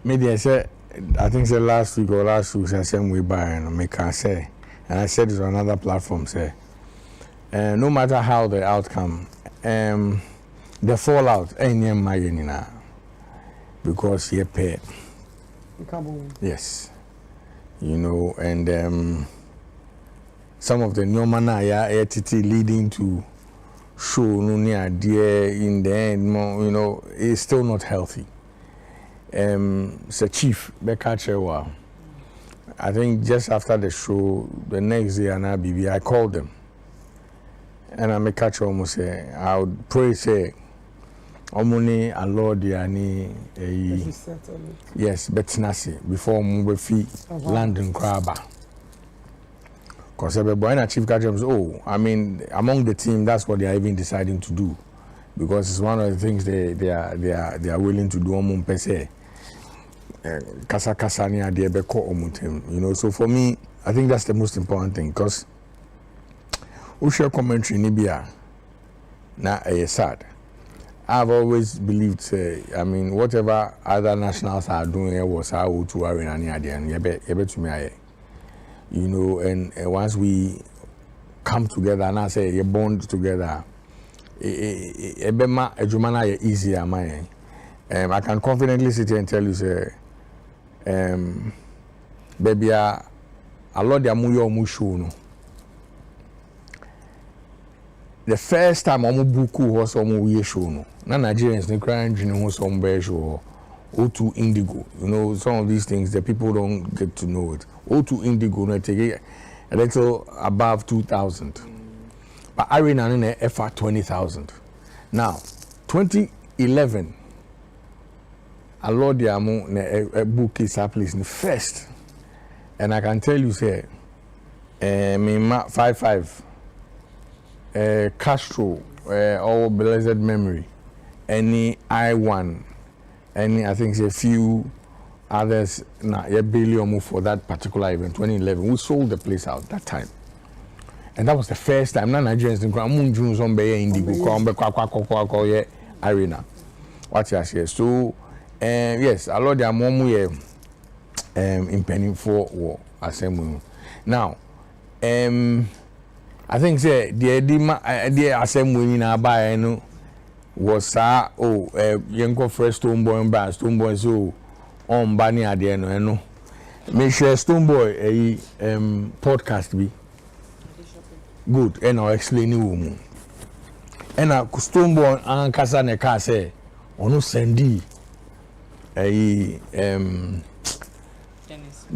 maybe I said, I think say last week or last week, I said we buy and make I say, and I said it on another platform, say, no matter how the outcome, the fallout ain't near my now, because you pay. Yes, you know, and some of the Nyomanaya ATT leading to show no near dear in the end, you know, is still not healthy. So Chief Bekachewa, I think just after the show, the next day, and I called them, and I make catch almost say, I would pray say, Omuni Alordia ni yes, Betnasi before Mubefi land in Akwaaba. Because everybody Chief Kajem, oh, I mean, among the team, that's what they are even deciding to do, because it's one of the things they are willing to do. Per se. Kasa ni ade beko omutem, you know. So for me, I think that's the most important thing, because we share commentary ni bia na sad. I've always believed, I mean, whatever other nationals are doing was how to arena ni ade and yebe to me, you know. And once we come together and I say you bond together, ebema ejumana ye easier man. I can confidently sit here and tell you, say, baby, Alordia muyo mushu no. The first time omu buku was omu uye show no. Na Nigerians ne crying dream was omu be show. O2 Indigo, you know, some of these things the people don't get to know it. O2 Indigo no take a little above 2,000, but arena no FR 20,000. Now, 2011. Alordia mo ne book is a place in first, and I can tell you say, me 55, Castro, all blessed memory, any I1, any I think a few others na ye billion for that particular event 2011. We sold the place out that time, and that was the first time. Na Nigerians in Kramun Junes on Bay Indigo kwa ye arena. What you say? So. Yes, Alordia momu ye impending for war assembly. Now, I think say the assembly in Abaya no was yenko first Stonebwoy and Bass Stonebwoy so on Bani at the end no. Make sure Stonebwoy podcast be good and I'll explain you. And I Stonebwoy and Kasane ka say onu sendi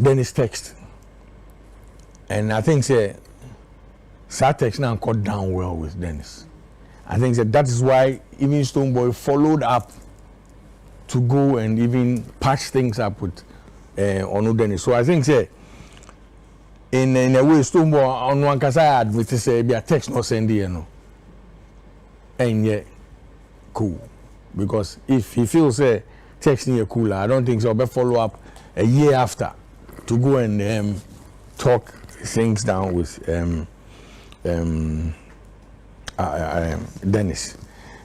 Dennis text, and I think say text now cut down well with Dennis. I think that is why even Stonebwoy followed up to go and even patch things up with Onu Dennis. So I think say in a way Stonebwoy on one case I admit to say be a text not send you know, and yet cool, because if he feels text near cooler, I don't think so. But follow up a year after to go and talk things down with Dennis.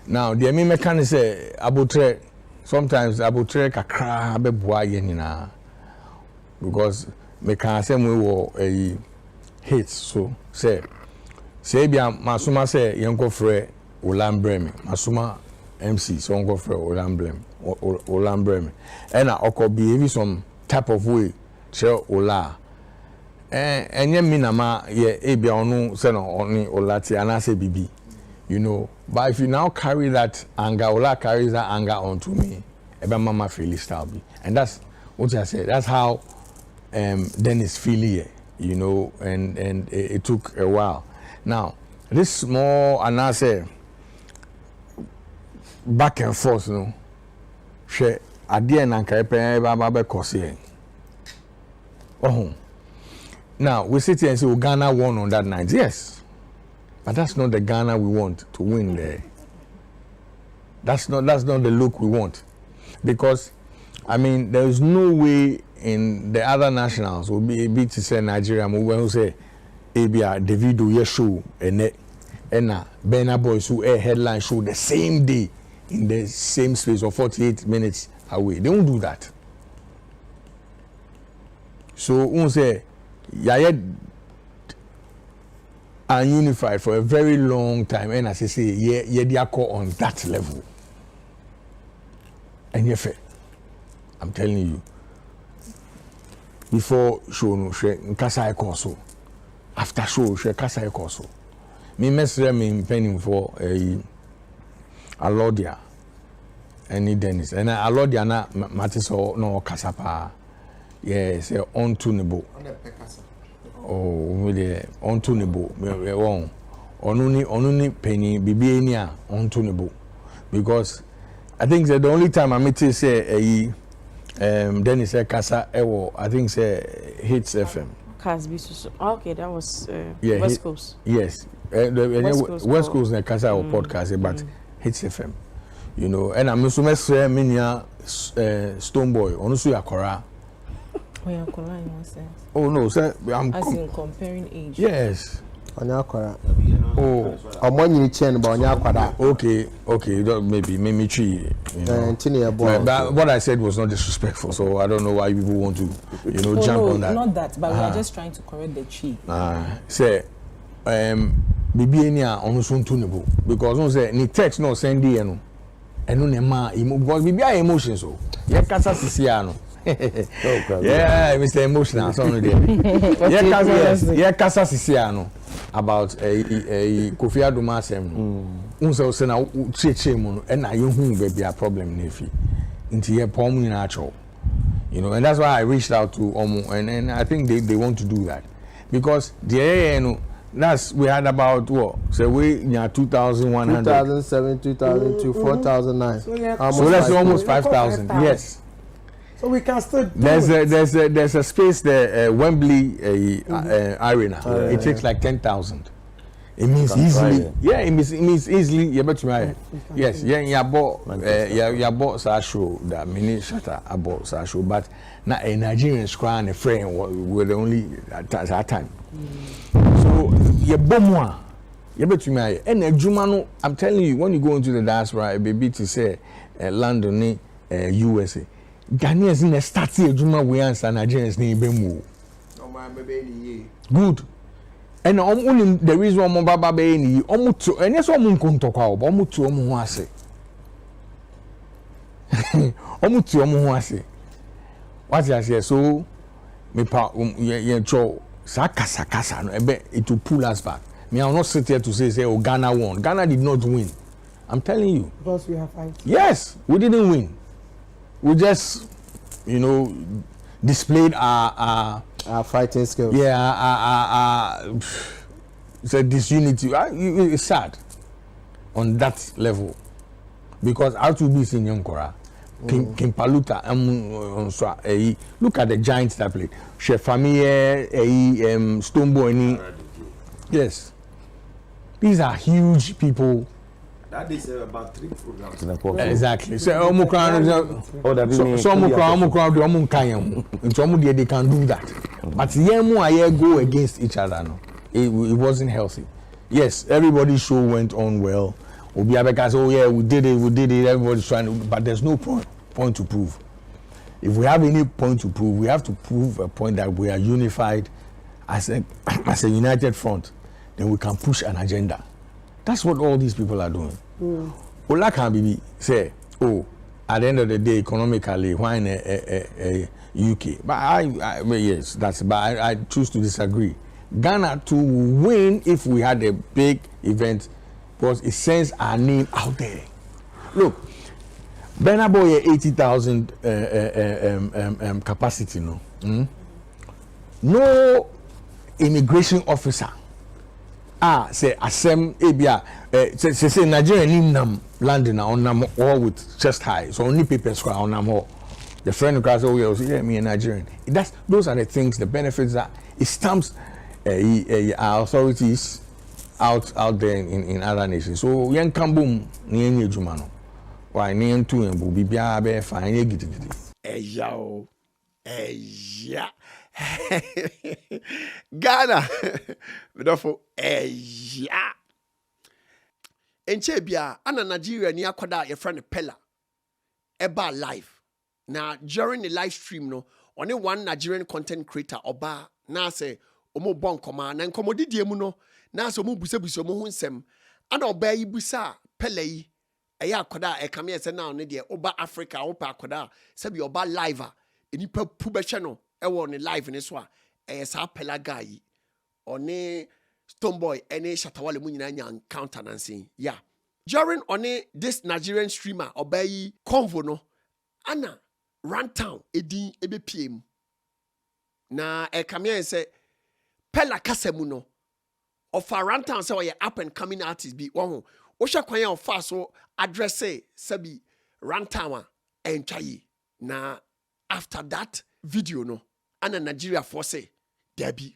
Now the me mechanic say abutre sometimes abutre kakra beboa yenina, because me can say we were a hit. So say bia masuma say yenko frɛ olambre me masuma MC so yenko frɛ olambre me and I could be some type of way che ola and ye minama ye ebia onu say no oni olati anase bibi, you know. But if you now carry that anger, ola carries that anger onto me, eba mama feel style be, and that's what I said. That's how Dennis feel here, you know, and it took a while. Now this small and I say back and forth, you know. She adie na nka epe ba be kose. Oh. Now we sit here and say Ghana won on that night. Yes. But that's not the Ghana we want to win there. That's not the look we want. Because I mean there is no way in the other nationals will be able to say Nigeria who say Abia Davido Yeshu and Burna Boys who a headline show the same day in the same space of 48 minutes away. They won't do that. So we say yeah are unified for a very long time, and as I say, yeah, they are on that level. And yeah, I'm telling you, before show no share nkasa ekoso, after show share kasa ekoso. Me mesre me penning for Alordia, and Dennis, and Alordia na matiso no kasapa. Yes, untunable. Oh, with the untunable. Only penny bibiania untunable. Because I think that the only time I meet you say Dennis Kasa Ewo, I think say Hits FM. Okay, that was West Coast. Yes. West Coast na Kasa podcast, but Hits FM. You know, and I'm also say minya Stonebwoy, onusu yakora. Oh no, sir, I'm in comparing age. Yes. Onyakora. Oh, Omonyi chen ba onyakora. Okay, maybe tree. But what I said was not disrespectful, so I don't know why people want to, jump on that. Not that, but we are just trying to correct the tree. Say, bibi enia onusun tunable because on say ni text no send you no, eno ne ma because bibi a emotions so. Ye kasa sisia no. Yeah, Mr. Emotional, so no there. Yeah, kasa sisia no about Kofi Aduma asem no. Unse say na cheche mu no, na ye hu baby a problem na fi. Nti ye pom ni na acho. And that's why I reached out to Omo, and I think they want to do that because the we had about what? So we 2,100. 2007, 2002, 4,00009. So that's almost 5,000. Yes. So we can still do there's a space there, Wembley Arena. It takes like 10,000. It means easily. Yeah, it means easily. Yeah, but yes, yeah, bought show that mini Shatta about show, but not a Nigerian scrum a friend were the only at that time. So yeah, bomwa. Yeah, but and Jumano, I'm telling you, when you go into the diaspora, baby to say London, USA. Ghanaians in a starting Juma we answer Nigerians name Bemu. Good. And only the reason why Baba Baby Omutu and yes, Omutu Omuase. Omutu Omuase. What I say, so me pa Sakasa no it will pull us back. Me I'll not sit here to say oh Ghana won. Ghana did not win. I'm telling you. Because we have fight. Yes, we didn't win. We just, displayed our fighting skills. Yeah, it's a disunity. It's sad on that level because R2B is in Yonkora, Kimpaluta, look at the giants that played. Chef Famille, Stonebwoy. Yes, these are huge people. That is about 3 programs. Exactly. So they can do that. But go against each other. No, it wasn't healthy. Yes, everybody's show went on well. Obiabeka said, "Oh yeah, we did it. Everybody's trying to," but there's no point to prove. If we have any point to prove, we have to prove a point that we are unified as a united front. Then we can push an agenda. That's what all these people are doing. Ola can be say, at the end of the day, economically, why in a UK? But I choose to disagree. Ghana to win if we had a big event because it sends our name out there. Look, Benaboye 80,000 capacity, no. No immigration officer. Say asem ebia say Nigeria ni nam landing on nam all with chest high so only papers on nam all the friend who says yeah me a Nigerian those are the things the benefits that it stamps our authorities out there in other nations so yen kambum ni enye juma no why ni entu en bu bibia be fine ye gidigidi eya Ghana therefore eya enche bia ana Nigeria ni akoda your friend Pella eba live now during the live stream no only one Nigerian content creator oba na say omo bon koma na nkomodidie mu no na say omo busebuso omo hu nsem ana oba yi busa pele yi eya akoda e kame ese na ne de oba Africa opa akoda se bi oba live a enipa pu be hwe no e wo ne live ne so a e sa pela guy oni Stonebwoy any Shatta wale mu nyina nya encounter nansi yeah during oni this Nigerian streamer oba yi convo no ana Runtown edin ebepiem na kame say pela kasemu no of a Runtown say we up and coming artist bi wo hwe kwan ya ofa so address sabi Runtown entwayi na after that video no ana Nigeria for say debi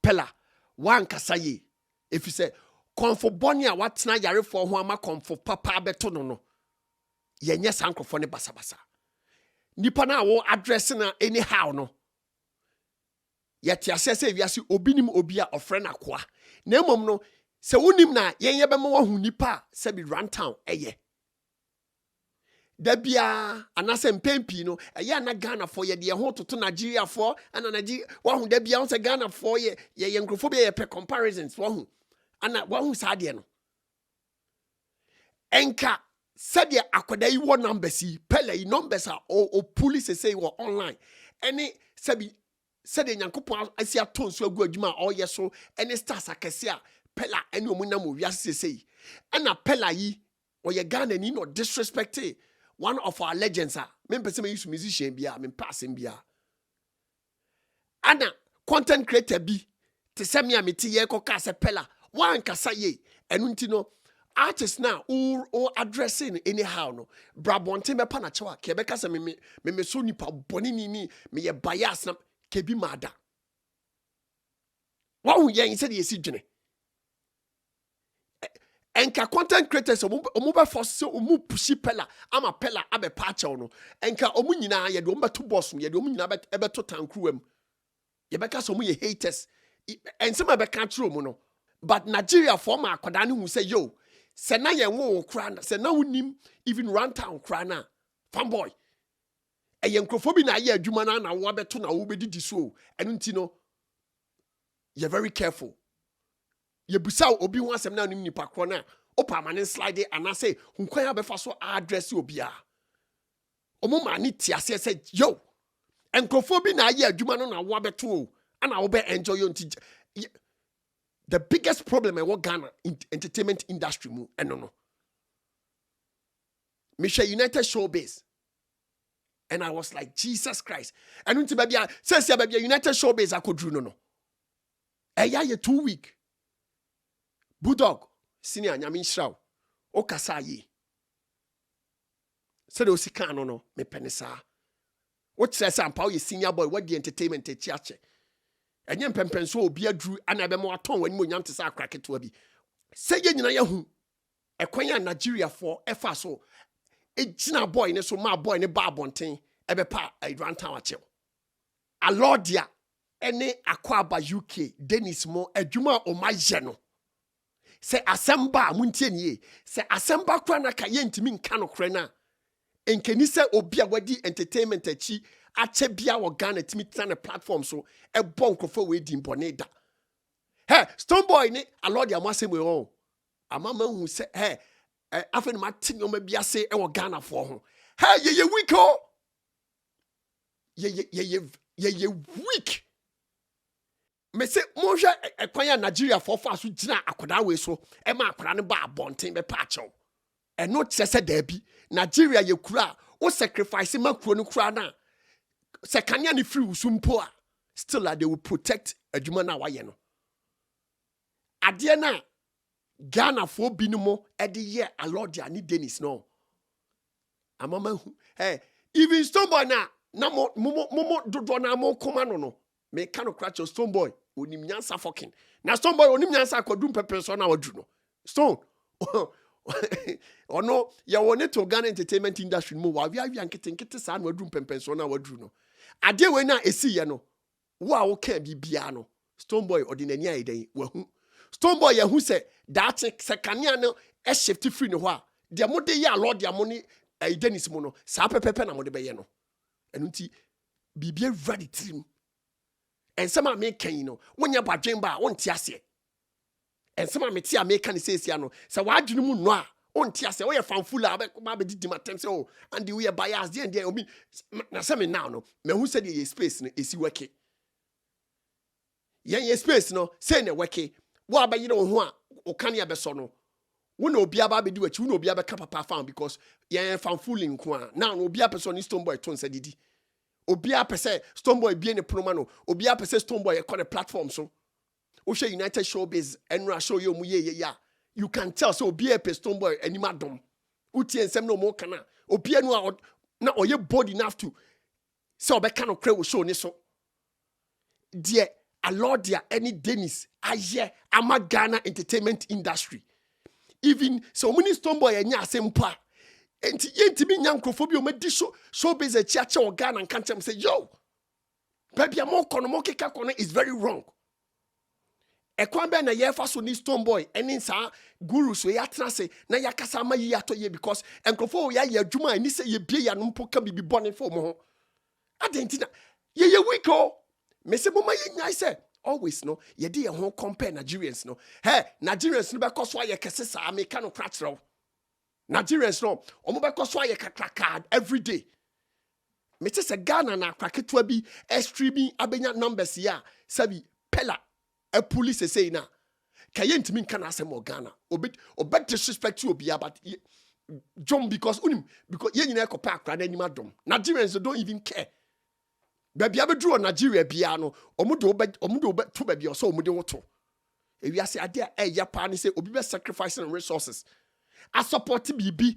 pela wan kasaye if you say konfo boni a watena yare for ho ama konfo papa abeto no yenye sankrofo ne basabasa nipa na wo address na anyhow no yet asese wiase obinim obi a ofre na koa na emom no se wonim na yenye be ma wahu nipa se bi Runtown eye dabia anase mpempi no eye na Ghana for ye de ho toto Nigeria for ana Nigeria wahu dabia on se Ghana for ye nkrofo be ye pe comparisons wahu ana wahu sa de no enka said ya akwada yi wo numbers yi pele yi numbers a o police say wo online any said nyankopon asia tonso agu adwuma o ye so any stars akese a pela any omunam owiase say ana pela yi o ye Ghana ni no disrespect one of our legends a me pese me use musician bia me passing bia ana content creator bi te se me ameti ye ko ka se pela wan kasa ye enu nti no artists now or addressing anyhow no brabonte me pa na chewa ke be kasa me so nipa boni ni me ye bias na ke bi mada wa hu ye said ye si dwene enka content creators omo be force omo pushi pela ama pela abe pa chew no enka omo nyina ye de omo beto boss ye de omo nyina beto tankruwam ye be kasa omo ye haters ensema be ka tro omo no but Nigeria for ma akoda ne hu say yo se na ye wo kra na se na wonim even Runtown kra na fanboy eye nkrofo bi na ye adwuma na wo abeto na wo bedidi so enu nti no you very careful ye busa obi ho asem na onim nipa kro na opa mane slide ana say hunkwan abefa so address obi a omo ma ni tiase say yo nkrofo bi na ye adwuma na wo abeto ana wo be enjoy yo nti the biggest problem I want Ghana in entertainment industry mu no. Misha United Showbiz. And I was like, Jesus Christ. And until baby says baby United Showbiz I could do no. Ye 2 week. BullDog senior nyamin shraw. O kasa ye. Said osika no me penisa. What says am pa ye senior boy what the entertainment e chiache. Enye mpempenso obi adru ana be mo aton wani mo nyam te sa akraketo bi se ye nyina ye hu ekwan ya Nigeria for efa so ejina boy ne so ma boy ne ba abonten ebe pa Runtown achew Alordia ene Akwaaba UK Dennis mo adwuma o ma ye no se asemba muntie nie se asemba kra na ka ye ntimi nka no kra na enkeni se obi a wadi entertainment achi ache bia wo Ghana timi tana platform so e bon krofo we di mbone da hey Stonebwoy ni Alordia mo asem we ho amama hu se hey afeni ma tinyo ma bia se e wo Ghana for ho hey ye weak ho ye weak me se mo hwe ekwan ya Nigeria for fa so gina akoda we so e ma akoda ne ba abonten be pa achew e no tse da bi Nigeria ye kura o sacrifice makro no kura na se kanya ni free usumpo a still they will protect adwuma na waye no ade na Ghana for binimo e de ye Alordia ni Dennis no amama hu hey even Stonebwoy na mo dodo na mo koma no me kano crash Stonebwoy onim nyansa fucking na Stonebwoy onim nyansa akwadum pepe so na wadu no Stone ono ya wone to Ghana entertainment industry mo wa wi nkete sa na wadu pepe so na wadu no ade we na esi ye no wo a wo ka bibia no Stonebwoy ordinary ayeden wa hu Stonebwoy ya hu se that se kania no e shift free no ho a de mo de ya Alordia mo ni Dennis mo no sa pepepe na mo de be ye no enu nti bibia ready trim and some make you know when you ba dream ba won ti ase and some me ti make kan say no say wa adwene mu no a won ti ase wo ye fanful a ba be didi matem say oh and we bias there and there obi na say me now no me hu say the space no esi work yen space no say na work wo abayi no ho a o kan ya be so no wo na obi aba be di wachi wo na obi aba ka papa fan because yen fanful nko a now no obi person ni Stonebwoy ton say didi obi a pese Stonebwoy bie ne promo no obi a pese Stonebwoy e call the platform so o share United Showbiz enra show you mu ye ya you can tell so obi a pese Stonebwoy anima dom uti ensem no mo kana obi anu a na oye bold enough to say obeka no kre wo show ni so die Alordia any Dennis aye ama Ghana entertainment industry even so many Stonebwoy enya asempa enti yentimi nyankrofobia o medi showbiz a chiache o Ghana and can't say yo baby am mo keka kono is very wrong ekwan na ye fa so ni Stonebwoy eni sa guru so ya tena se na yakasa ma yi atoye because enkrofo ya ye adwuma ani se ye bie ya no mpo ka bibi bone for mo ho adentina ye weak o me se mo ma ye nyai se always no ye dey ho compare Nigerians no hey Nigerians no be koso aye kese sa America no kratro Nigerians no omo be koso aye kakraka every day me say Ghana na kraketo bi streaming abenya numbers ya sabi pella a police say na kaye ntimi nka na asem Ghana obi disrespect you obi but John because ye nyina ekopa akra na anima dom Nigerians don't even care baby abedru on Nigeria bia no omudo to baby so omude woto ewi ase ade a eya pa ne say obi be sacrificing resources I support BB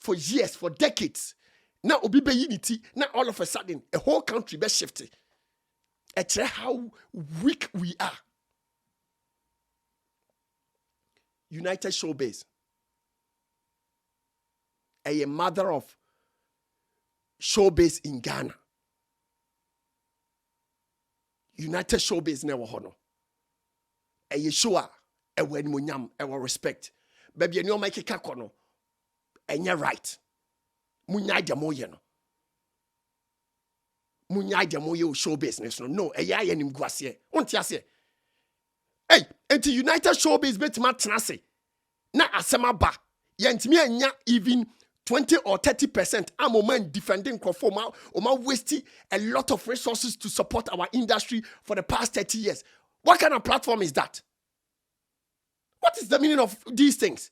for years for decades now obi be unity now all of a sudden a whole country be shifted it's how weak we are. United Showbiz a mother of showbiz in Ghana. United Showbiz never hono. A Yeshua, a when munyam, a respect. Baby, you make a kakono. And you're right. Munyai demoye no. Munyai demoye show business no. A ya yenim guasie. Unti ase. Hey, enti United Showbiz bet matnase. Na asema ba. Yentimi anya even 20 or 30%. I'm a man defending Krofoma. Oma wasting a lot of resources to support our industry for the past 30 years. What kind of platform is that? What is the meaning of these things?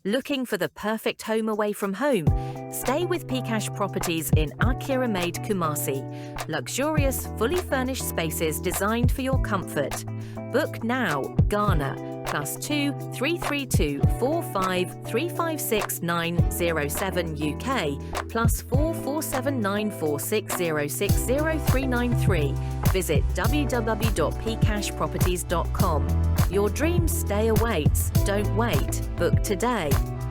Looking for the perfect home away from home? Stay with Pcash Properties in Akira Made, Kumasi. Luxurious, fully furnished spaces designed for your comfort. Book now, Ghana, +2 332 45 356 907 UK, +4 479 4606 0393. Visit www.pcashproperties.com. Your dreams stay awaits. Don't wait. Book today.